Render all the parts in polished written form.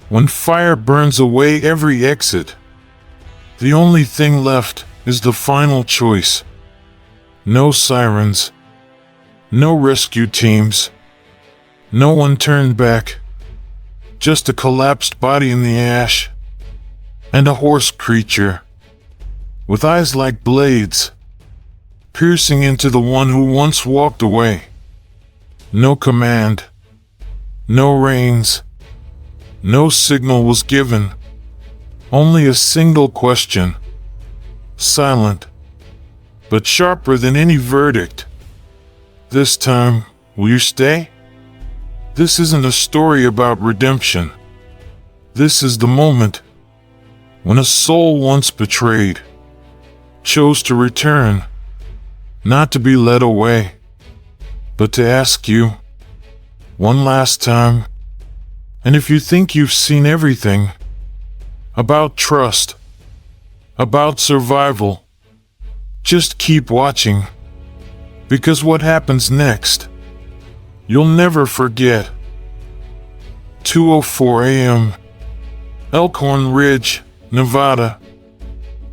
When fire burns away every exit, the only thing left is the final choice. No sirens. No rescue teams. No one turned back. Just a collapsed body in the ash. And a horse creature, with eyes like blades, piercing into the one who once walked away. No command. No reins. No signal was given. Only a single question. Silent, but sharper than any verdict. This time, will you stay? This isn't a story about redemption. This is the moment when a soul once betrayed chose to return, not to be led away, but to ask you one last time. And if you think you've seen everything about trust, about survival, just keep watching, because what happens next, you'll never forget. 2:04 a.m. Elkhorn Ridge, Nevada.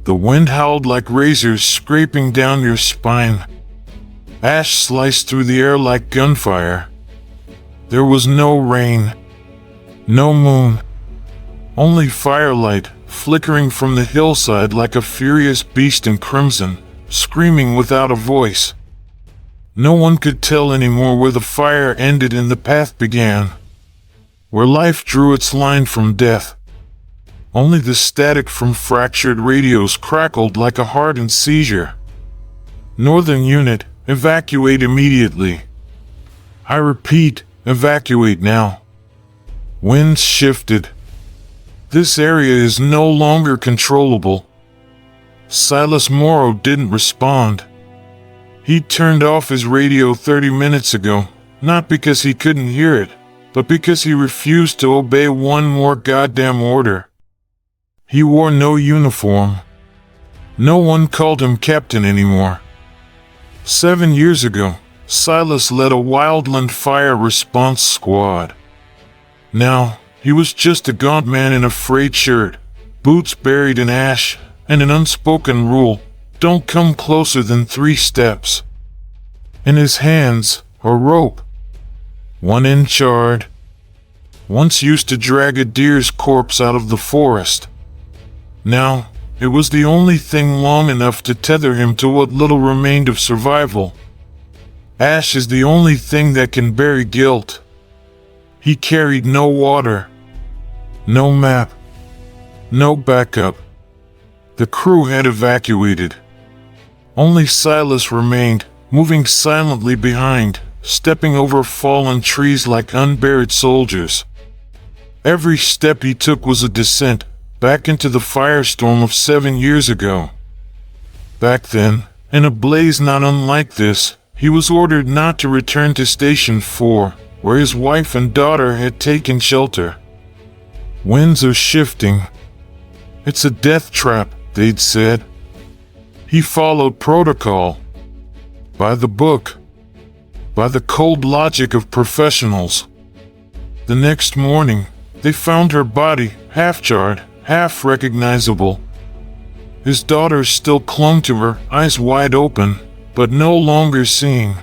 The wind howled like razors scraping down your spine. Ash sliced through the air like gunfire. There was no rain, no moon, only firelight flickering from the hillside like a furious beast in crimson, screaming without a voice. No one could tell anymore where the fire ended and the path began, where life drew its line from death. Only the static from fractured radios crackled like a hardened seizure. Northern unit, evacuate immediately. I repeat, evacuate now. Winds shifted. This area is no longer controllable. Silas Morrow didn't respond. He'd turned off his radio 30 minutes ago, not because he couldn't hear it, but because he refused to obey one more goddamn order. He wore no uniform. No one called him captain anymore. 7 years ago, Silas led a wildland fire response squad. Now, he was just a gaunt man in a frayed shirt, boots buried in ash, and an unspoken rule: don't come closer than 3 steps. In his hands, a rope. One end charred. Once used to drag a deer's corpse out of the forest. Now, it was the only thing long enough to tether him to what little remained of survival. Ash is the only thing that can bury guilt. He carried no water, no map, no backup. The crew had evacuated. Only Silas remained, moving silently behind, stepping over fallen trees like unburied soldiers. Every step he took was a descent back into the firestorm of 7 years ago. Back then, in a blaze not unlike this, he was ordered not to return to Station 4, where his wife and daughter had taken shelter. Winds are shifting. It's a death trap, they'd said. He followed protocol. By the book. By the cold logic of professionals. The next morning, they found her body, half-charred, half-recognizable. His daughter still clung to her, eyes wide open, but no longer seeing.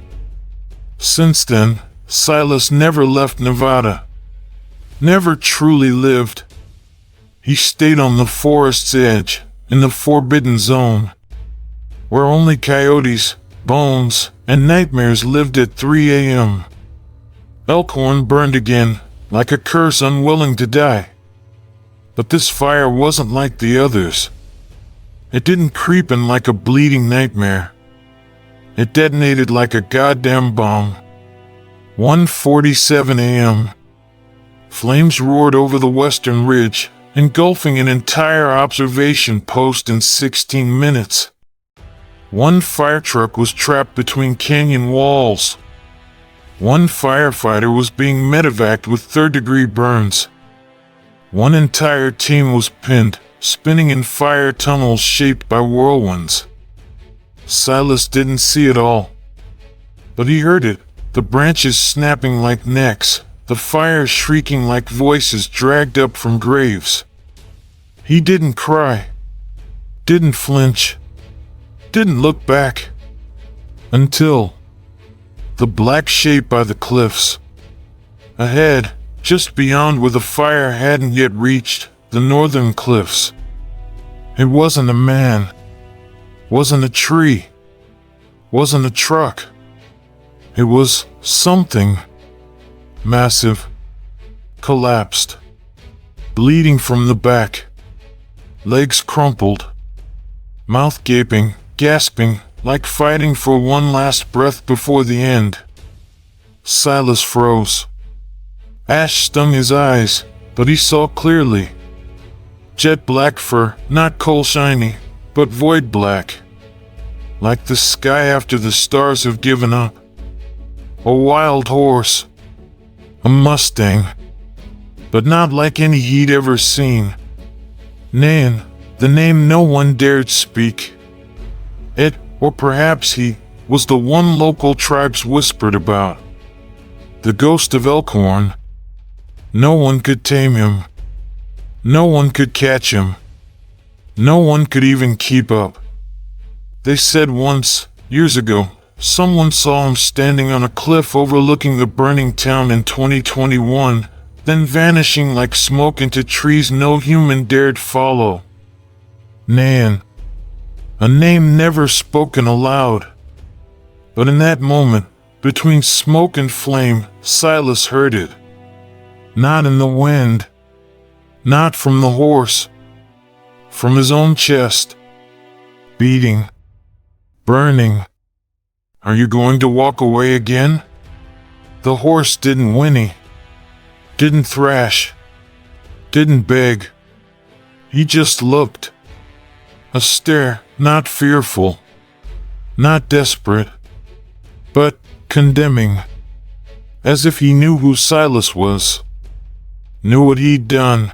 Since then, Silas never left Nevada. Never truly lived. He stayed on the forest's edge, in the forbidden zone, where only coyotes, bones, and nightmares lived at 3 a.m. Elkhorn burned again, like a curse unwilling to die. But this fire wasn't like the others. It didn't creep in like a bleeding nightmare. It detonated like a goddamn bomb. 1:47 a.m. Flames roared over the western ridge, engulfing an entire observation post in 16 minutes. One fire truck was trapped between canyon walls. One firefighter was being medevaced with third-degree burns. One entire team was pinned, spinning in fire tunnels shaped by whirlwinds. Silas didn't see it all, but he heard it, the branches snapping like necks, the fire shrieking like voices dragged up from graves. He didn't cry, didn't flinch, didn't look back, until the black shape by the cliffs. Ahead, just beyond where the fire hadn't yet reached, the northern cliffs. It wasn't a man, wasn't a tree, wasn't a truck. It was something massive, collapsed, bleeding from the back, legs crumpled, mouth gaping, gasping, like fighting for one last breath before the end. Silas froze. Ash stung his eyes, but he saw clearly. Jet black fur, not coal shiny, but void black. Like the sky after the stars have given up. A wild horse. A Mustang. But not like any he'd ever seen. Nan, the name no one dared speak. It, or perhaps he, was the one local tribes whispered about. The ghost of Elkhorn. No one could tame him. No one could catch him. No one could even keep up. They said once, years ago, someone saw him standing on a cliff overlooking the burning town in 2021, then vanishing like smoke into trees no human dared follow. Nan. A name never spoken aloud. But in that moment, between smoke and flame, Silas heard it. Not in the wind. Not from the horse. From his own chest. Beating. Burning. Are you going to walk away again? The horse didn't whinny. Didn't thrash. Didn't beg. He just looked. A stare, not fearful. Not desperate. But condemning. As if he knew who Silas was. Knew what he'd done.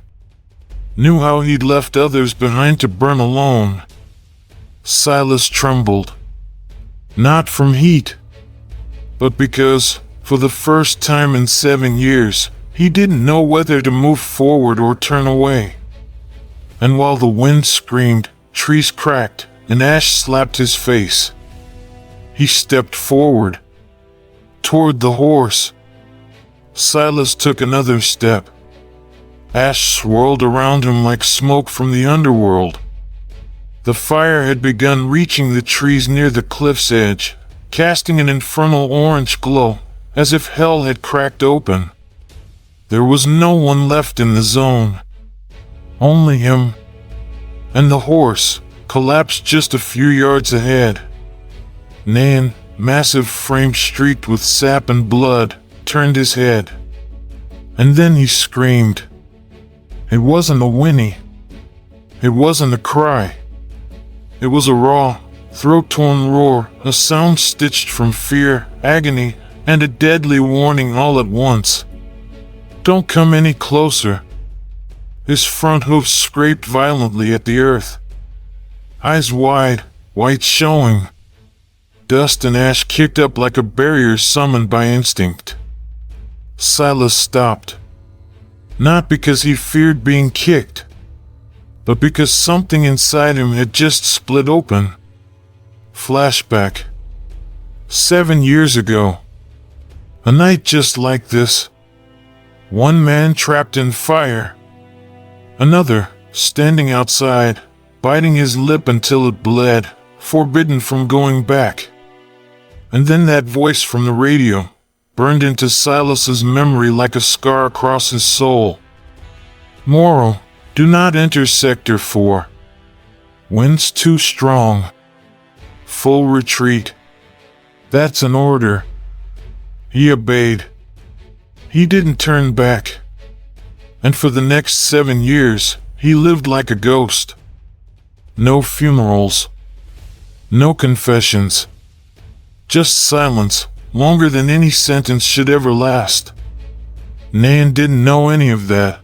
Knew how he'd left others behind to burn alone. Silas trembled. Not from heat, but because, for the first time in 7 years, he didn't know whether to move forward or turn away. And while the wind screamed, trees cracked, and ash slapped his face, he stepped forward, toward the horse. Silas took another step. Ash swirled around him like smoke from the underworld. The fire had begun reaching the trees near the cliff's edge, casting an infernal orange glow, as if hell had cracked open. There was no one left in the zone. Only him. And the horse, collapsed just a few yards ahead. Nan, massive frame streaked with sap and blood, turned his head. And then he screamed. It wasn't a whinny. It wasn't a cry. It was a raw, throat-torn roar, a sound stitched from fear, agony, and a deadly warning all at once. Don't come any closer. His front hoofs scraped violently at the earth. Eyes wide, white showing. Dust and ash kicked up like a barrier summoned by instinct. Silas stopped. Not because he feared being kicked, but because something inside him had just split open. Flashback. 7 years ago. A night just like this. One man trapped in fire. Another, standing outside, biting his lip until it bled, forbidden from going back. And then that voice from the radio, burned into Silas's memory like a scar across his soul. Moral, do not enter Sector 4. Wind's too strong. Full retreat. That's an order. He obeyed. He didn't turn back. And for the next 7 years, he lived like a ghost. No funerals. No confessions. Just silence, longer than any sentence should ever last. Nan didn't know any of that.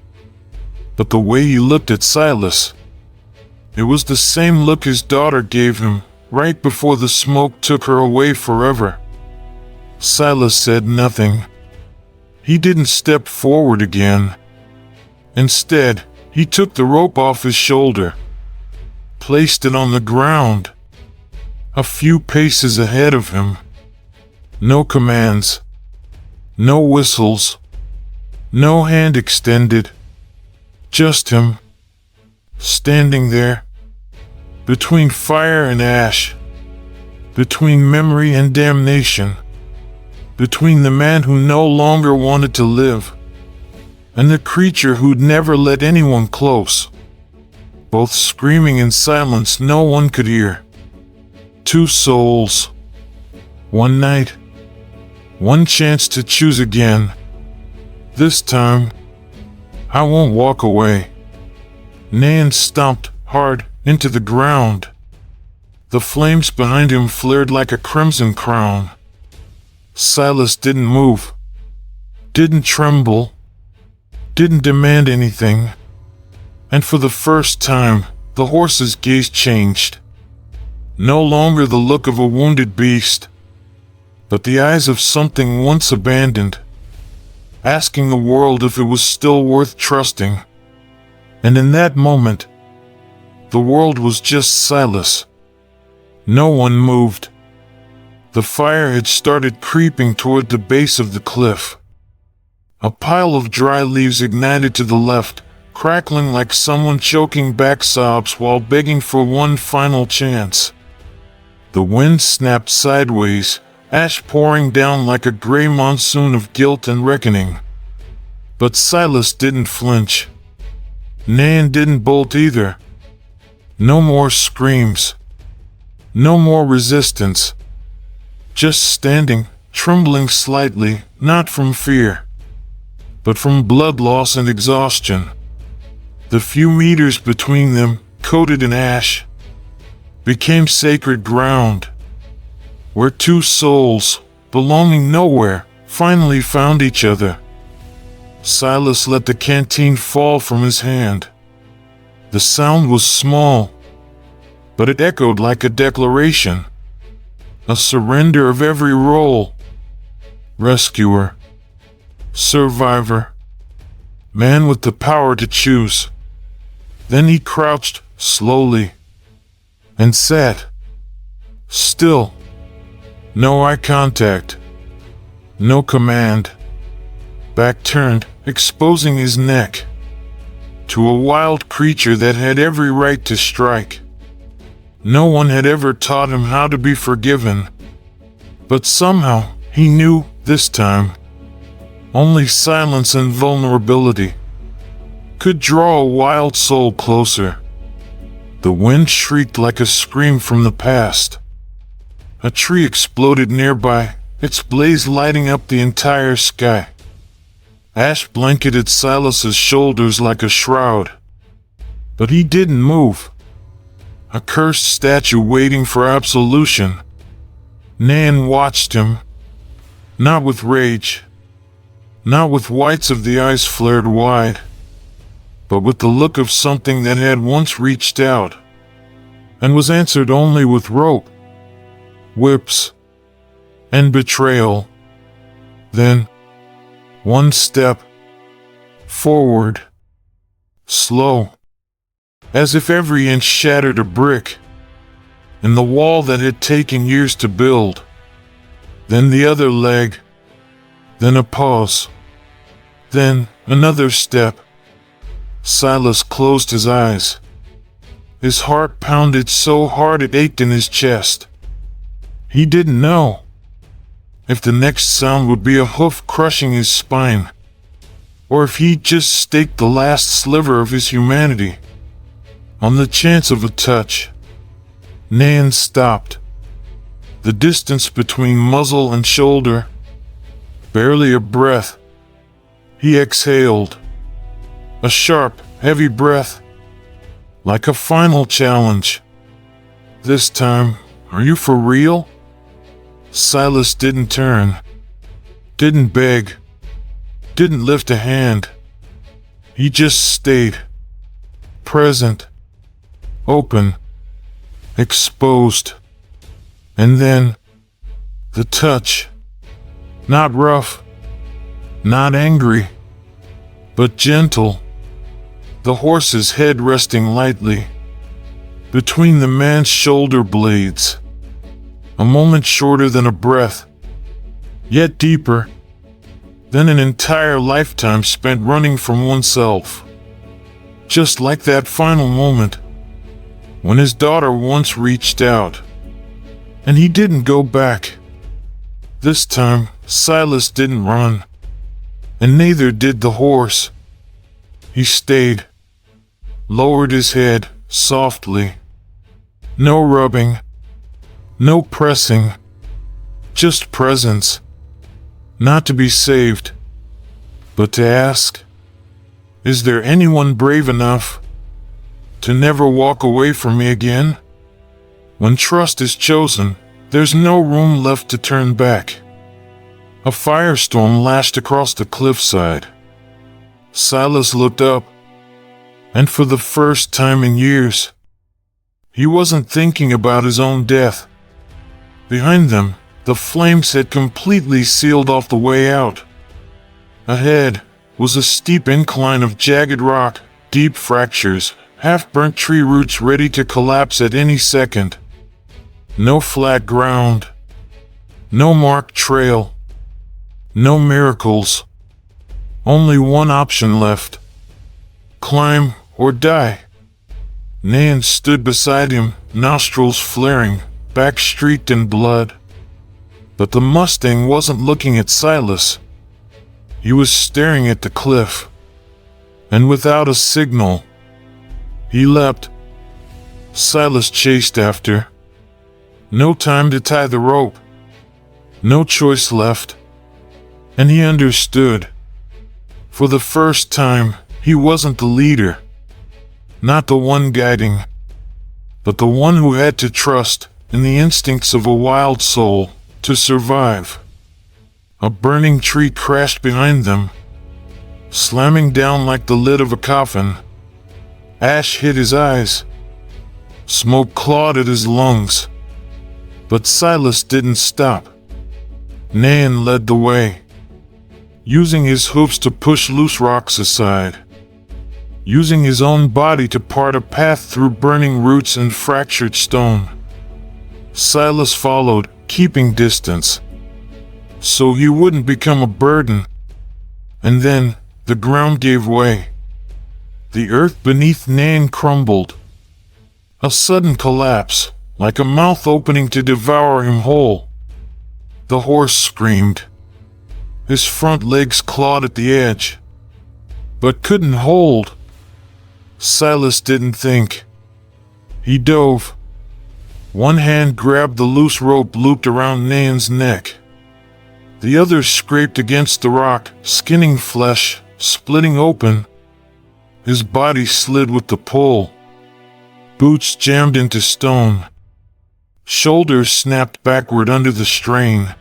But the way he looked at Silas, it was the same look his daughter gave him, right before the smoke took her away forever. Silas said nothing. he didn't step forward again. Instead, he took the rope off his shoulder, placed it on the ground, a few paces ahead of him. No commands, no whistles, no hand extended, just him, standing there, between fire and ash, between memory and damnation, between the man who no longer wanted to live, and the creature who'd never let anyone close, both screaming in silence no one could hear. Two souls, one night, one chance to choose again. This time, I won't walk away. Nan stomped hard into the ground. The flames behind him flared like a crimson crown. Silas didn't move, didn't tremble, didn't demand anything. And for the first time, the horse's gaze changed. No longer the look of a wounded beast, but the eyes of something once abandoned, asking the world if it was still worth trusting. And in that moment, the world was just Silas. No one moved. The fire had started creeping toward the base of the cliff. A pile of dry leaves ignited to the left, crackling like someone choking back sobs while begging for one final chance. The wind snapped sideways, ash pouring down like a gray monsoon of guilt and reckoning. But Silas didn't flinch. Nan didn't bolt either. No more screams. No more resistance. Just standing, trembling slightly, not from fear, but from blood loss and exhaustion. The few meters between them, coated in ash, became sacred ground, where two souls, belonging nowhere, finally found each other. Silas let the canteen fall from his hand. The sound was small, but it echoed like a declaration, a surrender of every role: rescuer, survivor, man with the power to choose. Then he crouched slowly and sat still. No eye contact, no command. Back turned, exposing his neck to a wild creature that had every right to strike. No one had ever taught him how to be forgiven, but somehow he knew this time. Only silence and vulnerability could draw a wild soul closer. The wind shrieked like a scream from the past. A tree exploded nearby, its blaze lighting up the entire sky. Ash blanketed Silas's shoulders like a shroud, but he didn't move. A cursed statue waiting for absolution. Nan watched him, not with rage, not with whites of the eyes flared wide, but with the look of something that had once reached out and was answered only with rope, whips, and betrayal. Then, one step forward, slow, as if every inch shattered a brick in the wall that had taken years to build. Then the other leg, then a pause, then another step. Silas closed his eyes. His heart pounded so hard it ached in his chest. He didn't know if the next sound would be a hoof crushing his spine, or if he'd just staked the last sliver of his humanity on the chance of a touch. Nan stopped. The distance between muzzle and shoulder, barely a breath. He exhaled. A sharp, heavy breath, like a final challenge. This time, are you for real? Silas didn't turn, didn't beg, didn't lift a hand. He just stayed, present, open, exposed. And then, the touch. Not rough, Not angry, but gentle, the horse's head resting lightly between the man's shoulder blades. A moment shorter than a breath, yet deeper than an entire lifetime spent running from oneself. Just like that final moment when his daughter once reached out, and he didn't go back. This time, Silas didn't run, and neither did the horse. He stayed, lowered his head softly. No rubbing, no pressing, just presence. Not to be saved, but to ask, is there anyone brave enough to never walk away from me again? When trust is chosen, there's no room left to turn back. A firestorm lashed across the cliffside. Silas looked up, and for the first time in years, he wasn't thinking about his own death. Behind them, the flames had completely sealed off the way out. Ahead was a steep incline of jagged rock, deep fractures, half-burnt tree roots ready to collapse at any second. No flat ground, no marked trail, no miracles. Only one option left: climb or die. Nan stood beside him, nostrils flaring, back streaked in blood. But the Mustang wasn't looking at Silas. He was staring at the cliff. And without a signal, he leapt. Silas chased after. No time to tie the rope. No choice left. And he understood. For the first time, he wasn't the leader. Not the one guiding, but the one who had to trust in the instincts of a wild soul to survive. A burning tree crashed behind them, slamming down like the lid of a coffin. Ash hit his eyes. Smoke clawed at his lungs. But Silas didn't stop. Nan led the way, using his hoofs to push loose rocks aside, using his own body to part a path through burning roots and fractured stone. Silas followed, keeping distance, so he wouldn't become a burden. And then, the ground gave way. The earth beneath Nan crumbled. A sudden collapse, like a mouth opening to devour him whole. The horse screamed. His front legs clawed at the edge, but couldn't hold. Silas didn't think. He dove. One hand grabbed the loose rope looped around Nan's neck. The other scraped against the rock, skinning flesh, splitting open. His body slid with the pull. Boots jammed into stone. Shoulders snapped backward under the strain.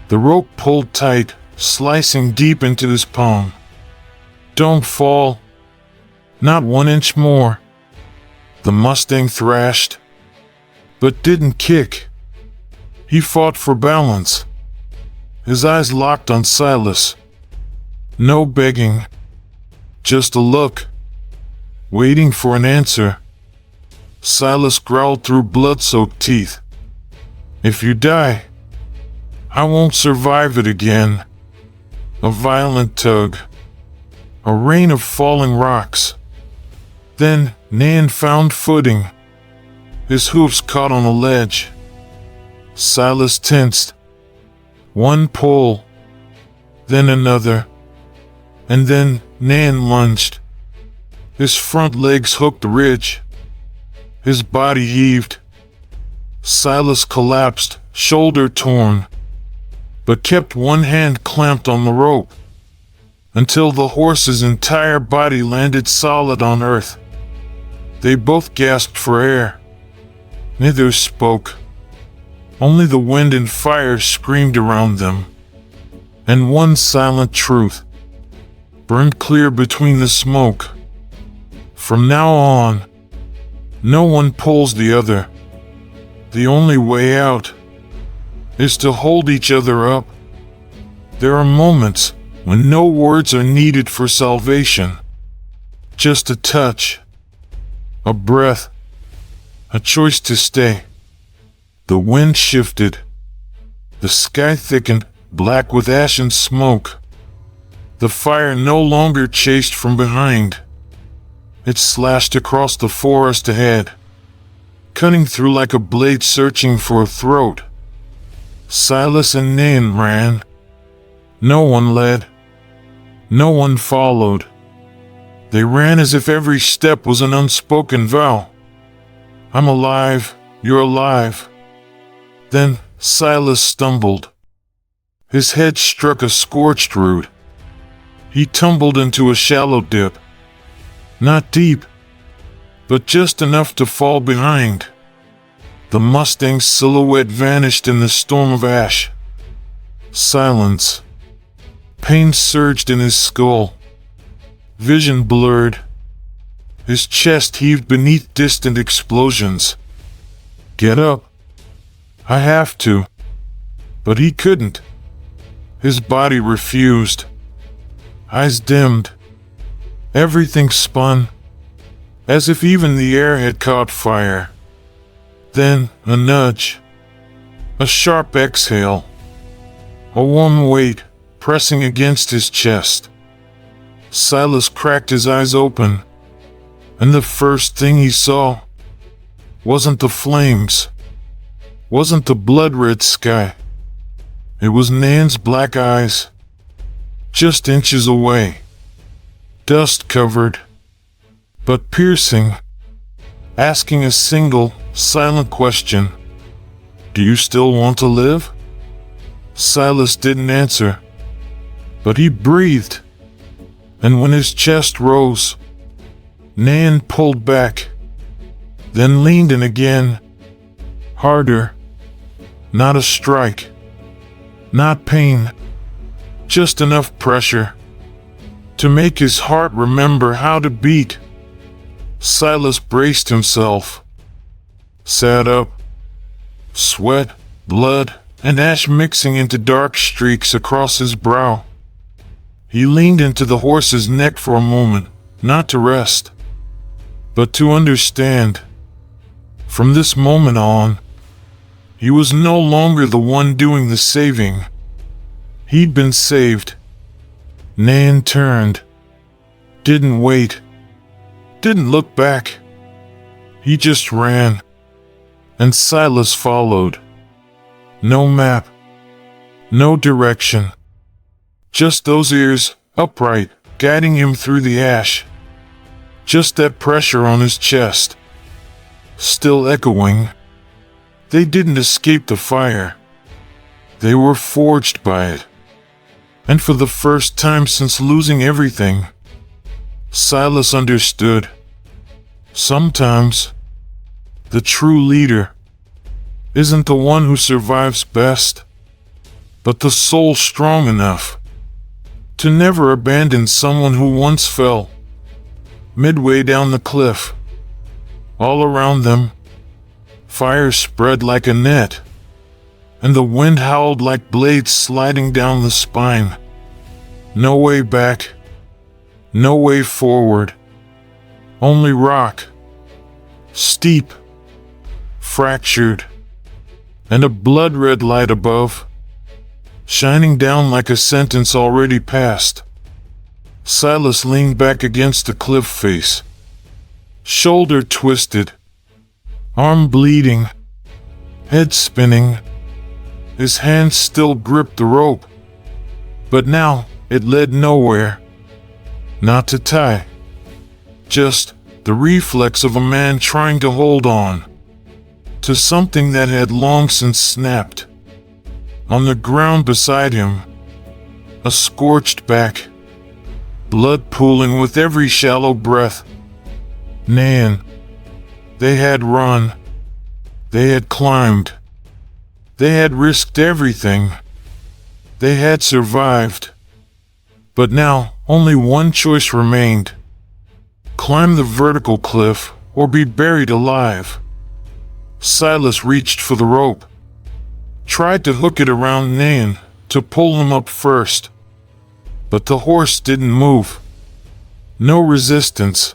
The rope pulled tight, slicing deep into his palm. Don't fall. Not 1 inch more. The Mustang thrashed, but didn't kick. He fought for balance. His eyes locked on Silas. No begging, just a look, waiting for an answer. Silas growled through blood-soaked teeth. If you die, I won't survive it again. A violent tug. A rain of falling rocks. Then Nan found footing. His hoofs caught on a ledge. Silas tensed. One pull, then another, and then Nan lunged. His front legs hooked the ridge. His body heaved. Silas collapsed, shoulder torn, but kept one hand clamped on the rope until the horse's entire body landed solid on earth. They both gasped for air. Neither spoke. Only the wind and fire screamed around them. And one silent truth burned clear between the smoke. From now on, no one pulls the other. The only way out is to hold each other up. There are moments when no words are needed for salvation. Just a touch, a breath, a choice to stay. The wind shifted. The sky thickened, black with ash and smoke. The fire no longer chased from behind. It slashed across the forest ahead, cutting through like a blade searching for a throat. Silas and Nan ran. No one led. No one followed. They ran as if every step was an unspoken vow. I'm alive, you're alive. Then Silas stumbled. His head struck a scorched root. He tumbled into a shallow dip. Not deep, but just enough to fall behind. The Mustang's silhouette vanished in the storm of ash. Silence. Pain surged in his skull. Vision blurred. His chest heaved beneath distant explosions. Get up. I have to. But he couldn't. His body refused. Eyes dimmed. Everything spun, as if even the air had caught fire. Then a nudge. A sharp exhale. A warm weight pressing against his chest. Silas cracked his eyes open, and the first thing he saw wasn't the flames, wasn't the blood-red sky. It was Nan's black eyes, just inches away, dust-covered, but piercing, asking a single, silent question. Do you still want to live? Silas didn't answer, but he breathed. And when his chest rose, Nan pulled back, then leaned in again, harder. Not a strike, not pain, just enough pressure to make his heart remember how to beat. Silas braced himself, sat up, sweat, blood, and ash mixing into dark streaks across his brow. He leaned into the horse's neck for a moment, not to rest, but to understand. From this moment on, he was no longer the one doing the saving. He'd been saved. Nan turned. Didn't wait. Didn't look back. He just ran. And Silas followed. No map. No direction. Just those ears, upright, guiding him through the ash. Just that pressure on his chest. Still echoing. They didn't escape the fire. They were forged by it. And for the first time since losing everything, Silas understood. Sometimes, the true leader isn't the one who survives best, but the soul strong enough to never abandon someone who once fell. Midway down the cliff, all around them, fire spread like a net, and the wind howled like blades sliding down the spine. No way back, no way forward, only rock, steep, fractured, and a blood-red light above, shining down like a sentence already passed. Silas leaned back against the cliff face, shoulder twisted, arm bleeding, head spinning. His hand still gripped the rope, but now it led nowhere. Not to tie, just the reflex of a man trying to hold on to something that had long since snapped. On the ground beside him, a scorched back, blood pooling with every shallow breath. Nan. They had run. They had climbed. They had risked everything. They had survived. But now, only one choice remained. Climb the vertical cliff, or be buried alive. Silas reached for the rope, tried to hook it around Nan, to pull him up first. But the horse didn't move. No resistance.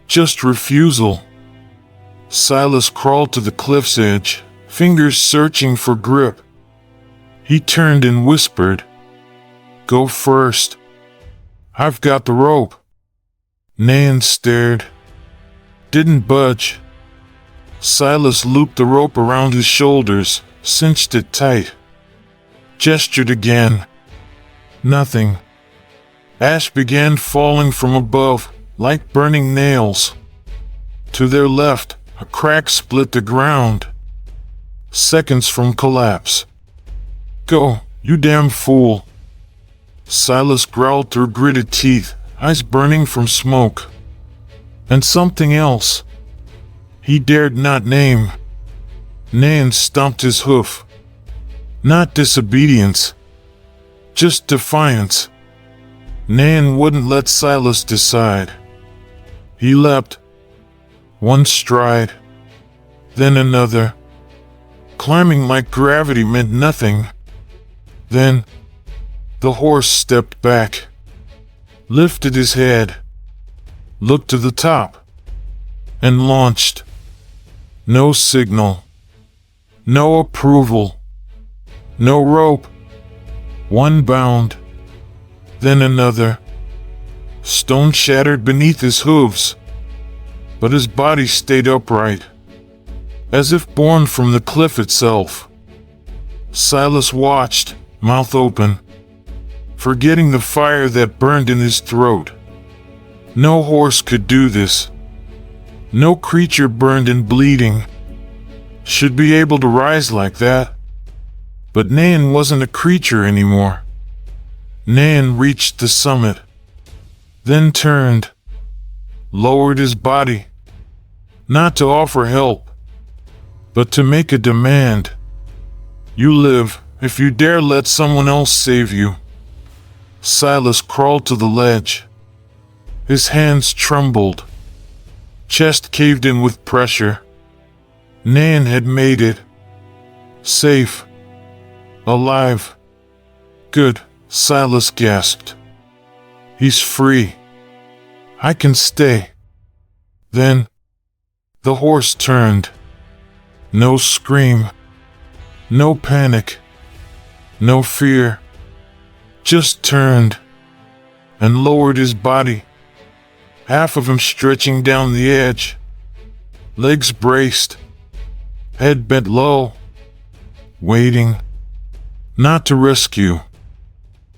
Just refusal. Silas crawled to the cliff's edge, fingers searching for grip. He turned and whispered, "Go first. I've got the rope." Nan stared. Didn't budge. Silas looped the rope around his shoulders, cinched it tight. Gestured again. Nothing. Ash began falling from above, like burning nails. To their left, a crack split the ground. Seconds from collapse. "Go, you damn fool." Silas growled through gritted teeth, eyes burning from smoke. And something else. He dared not name. Nan stomped his hoof. Not disobedience. Just defiance. Nan wouldn't let Silas decide. He leapt. One stride. Then another. Climbing like gravity meant nothing. Then, the horse stepped back. Lifted his head. Looked to the top. And launched. No signal. No approval. No rope. One bound. Then another. Stone shattered beneath his hooves. But his body stayed upright. As if born from the cliff itself. Silas watched, mouth open. Forgetting the fire that burned in his throat. No horse could do this. No creature burned and bleeding should be able to rise like that. But Nan wasn't a creature anymore. Nan reached the summit, then turned, lowered his body, not to offer help, but to make a demand. "You live, if you dare let someone else save you." Silas crawled to the ledge. His hands trembled. Chest caved in with pressure. Nan had made it. Safe. Alive. Good, Silas gasped. He's free. I can stay. Then, the horse turned. No scream. No panic. No fear. Just turned. And lowered his body. Half of him stretching down the edge. Legs braced. Head bent low. Waiting. Not to rescue,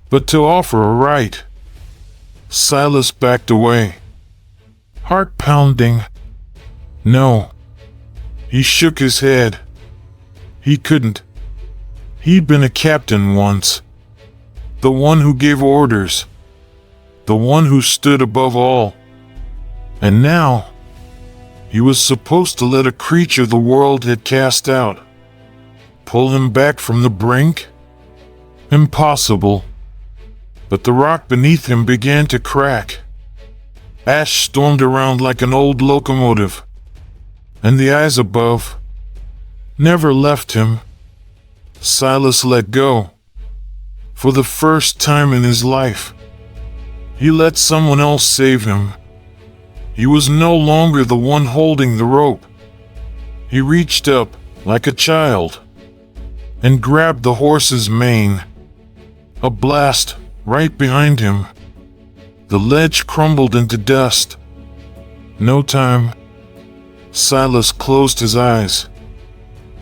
but to offer a right. Silas backed away. Heart pounding. No. He shook his head. He couldn't. He'd been a captain once. The one who gave orders. The one who stood above all. And now, he was supposed to let a creature the world had cast out pull him back from the brink? Impossible. But the rock beneath him began to crack. Ash stormed around like an old locomotive. And the eyes above never left him. Silas let go. For the first time in his life, he let someone else save him. He was no longer the one holding the rope. He reached up, like a child, and grabbed the horse's mane. A blast, right behind him. The ledge crumbled into dust. No time. Silas closed his eyes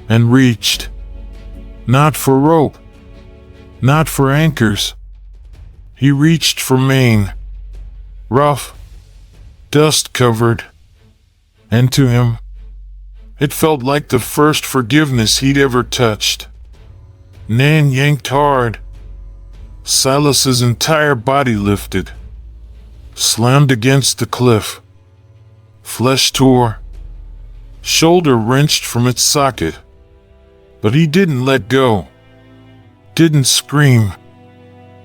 and reached. Not for rope. Not for anchors. He reached for mane. Rough. Dust covered. And to him, it felt like the first forgiveness he'd ever touched. Nan yanked hard. Silas's entire body lifted. Slammed against the cliff. Flesh tore. Shoulder wrenched from its socket. But he didn't let go. Didn't scream.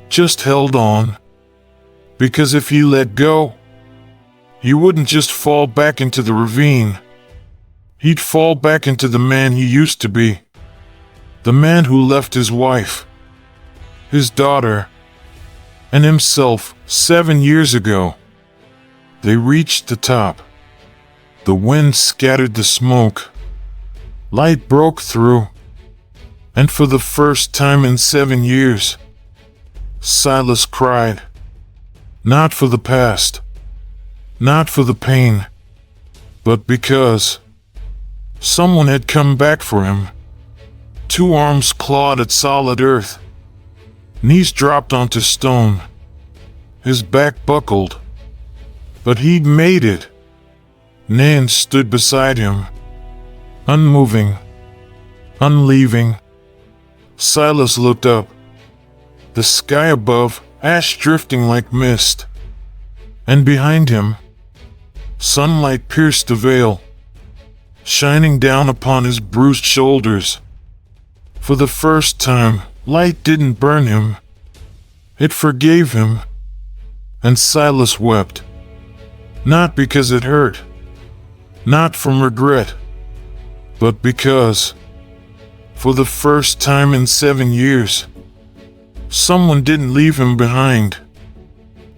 Just held on. Because if he let go, he wouldn't just fall back into the ravine. He'd fall back into the man he used to be. The man who left his wife, his daughter, and himself 7 years ago. They reached the top. The wind scattered the smoke. Light broke through. And for the first time in 7 years, Silas cried. Not for the past, not for the pain, but because someone had come back for him. 2 arms clawed at solid earth. Knees dropped onto stone. His back buckled. But he'd made it. Nan stood beside him, unmoving, unleaving. Silas looked up. The sky above, ash drifting like mist. And behind him, sunlight pierced the veil, shining down upon his bruised shoulders. For the first time, light didn't burn him. It forgave him. And Silas wept. Not because it hurt, not from regret, but because, for the first time in 7 years, someone didn't leave him behind.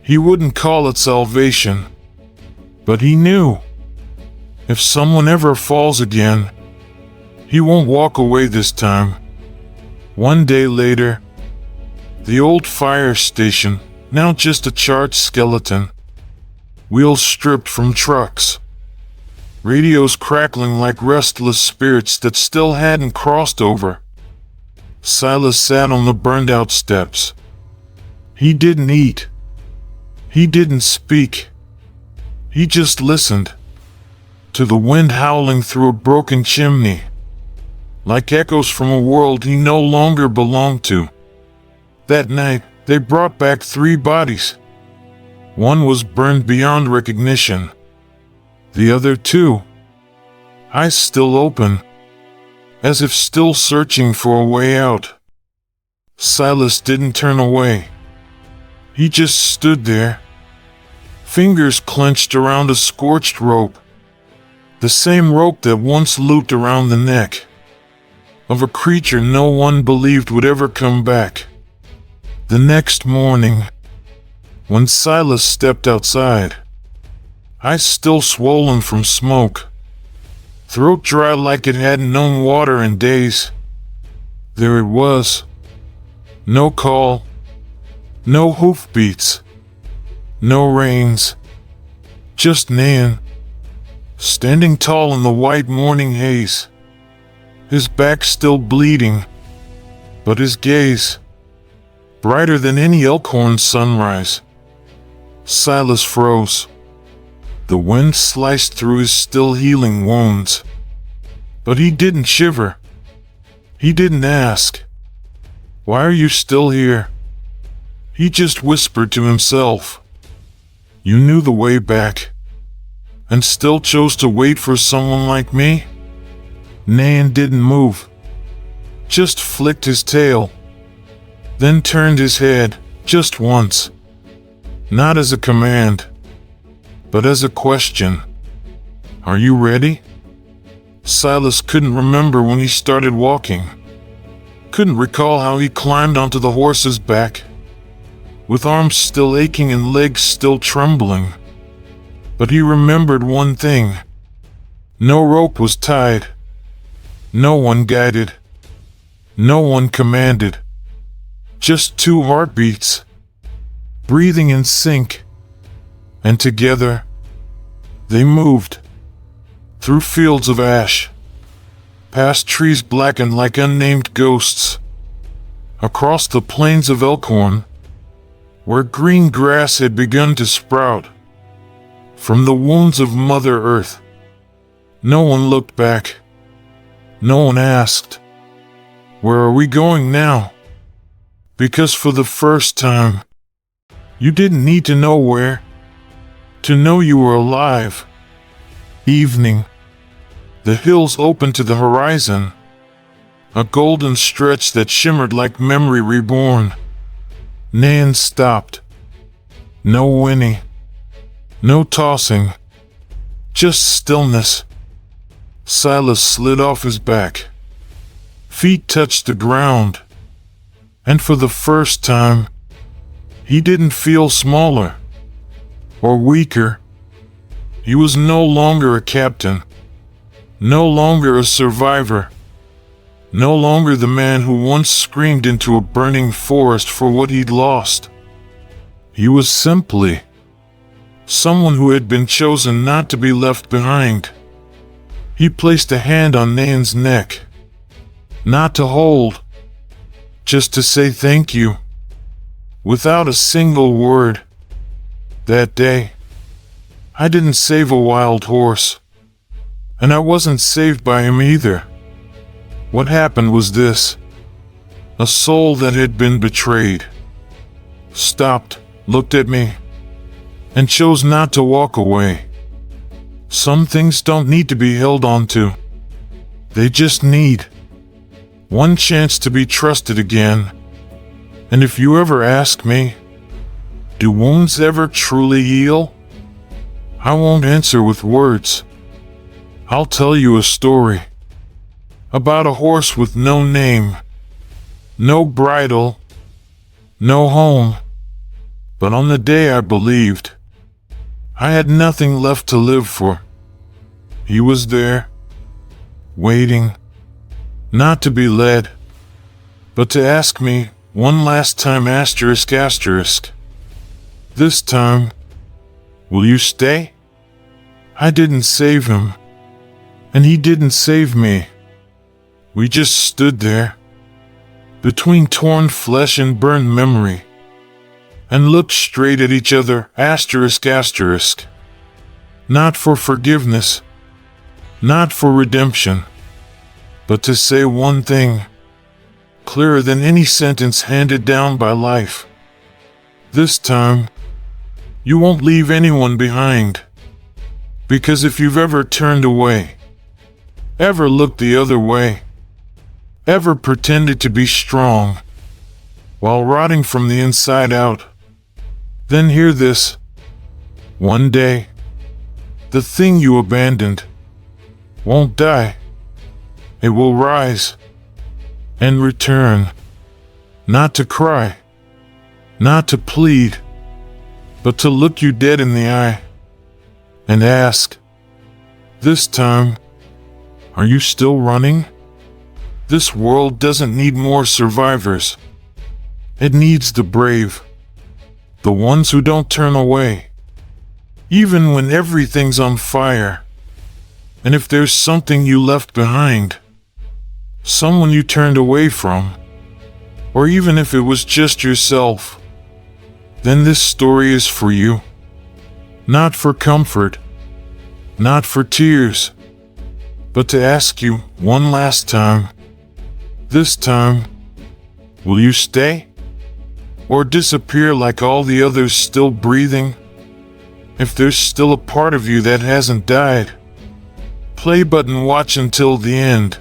He wouldn't call it salvation, but he knew, if someone ever falls again, he won't walk away this time. One day later, the old fire station, now just a charred skeleton, wheels stripped from trucks, radios crackling like restless spirits that still hadn't crossed over. Silas sat on the burned-out steps. He didn't eat. He didn't speak. He just listened to the wind howling through a broken chimney, like echoes from a world he no longer belonged to. That night, they brought back 3 bodies. One was burned beyond recognition. The other 2, eyes still open, as if still searching for a way out. Silas didn't turn away. He just stood there, fingers clenched around a scorched rope, the same rope that once looped around the neck of a creature no one believed would ever come back. The next morning, when Silas stepped outside, eyes still swollen from smoke, throat dry like it hadn't known water in days, there it was. No call, no hoofbeats, no reins, just Nan, standing tall in the white morning haze, his back still bleeding, but his gaze brighter than any Elkhorn sunrise. Silas froze. The wind sliced through his still healing wounds. But he didn't shiver. He didn't ask, "Why are you still here?" He just whispered to himself, "You knew the way back, and still chose to wait for someone like me?" Nan didn't move, just flicked his tail, then turned his head, just once. Not as a command, but as a question. "Are you ready?" Silas couldn't remember when he started walking. Couldn't recall how he climbed onto the horse's back, with arms still aching and legs still trembling. But he remembered one thing. No rope was tied. No one guided. No one commanded. Just 2 heartbeats, breathing in sync. And together, they moved. Through fields of ash, past trees blackened like unnamed ghosts, across the plains of Elkhorn, where green grass had begun to sprout from the wounds of Mother Earth. No one looked back. No one asked, "Where are we going now?" Because for the first time, you didn't need to know where to know you were alive. Evening. The hills opened to the horizon, a golden stretch that shimmered like memory reborn. Nan stopped. No whinny. No tossing. Just stillness. Silas slid off his back. Feet touched the ground. And for the first time, He didn't feel smaller or weaker. He was no longer a captain, no longer a survivor, no longer the man who once screamed into a burning forest for what he'd lost. He was simply someone who had been chosen not to be left behind. He placed a hand on Nain's neck, not to hold, just to say thank you. Without a single word. That day, I didn't save a wild horse, and I wasn't saved by him either. What happened was this: a soul that had been betrayed stopped, looked at me, and chose not to walk away. Some things don't need to be held on to. They just need one chance to be trusted again. And if you ever ask me, do wounds ever truly heal? I won't answer with words. I'll tell you a story about a horse with no name, no bridle, no home. But on the day I believed I had nothing left to live for, he was there, waiting, not to be led, but to ask me one last time, asterisk, asterisk. This time, will you stay? I didn't save him, and he didn't save me. We just stood there, between torn flesh and burned memory, and looked straight at each other, asterisk, asterisk. Not for forgiveness, not for redemption, but to say one thing, clearer than any sentence handed down by life. This time, you won't leave anyone behind. Because if you've ever turned away, ever looked the other way, ever pretended to be strong, while rotting from the inside out, then hear this. One day, the thing you abandoned won't die. It will rise and return, not to cry, not to plead, but to look you dead in the eye and ask, this time, are you still running? This world doesn't need more survivors. It needs the brave, the ones who don't turn away, even when everything's on fire. And if there's something you left behind, someone you turned away from, or even if it was just yourself, then this story is for you. Not for comfort, not for tears, but to ask you one last time, this time, will you stay? Or disappear like all the others still breathing? If there's still a part of you that hasn't died, play button, watch until the end.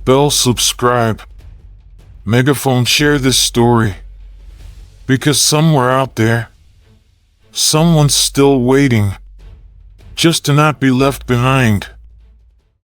Bell, subscribe. Megaphone, share this story. Because somewhere out there, someone's still waiting, just to not be left behind.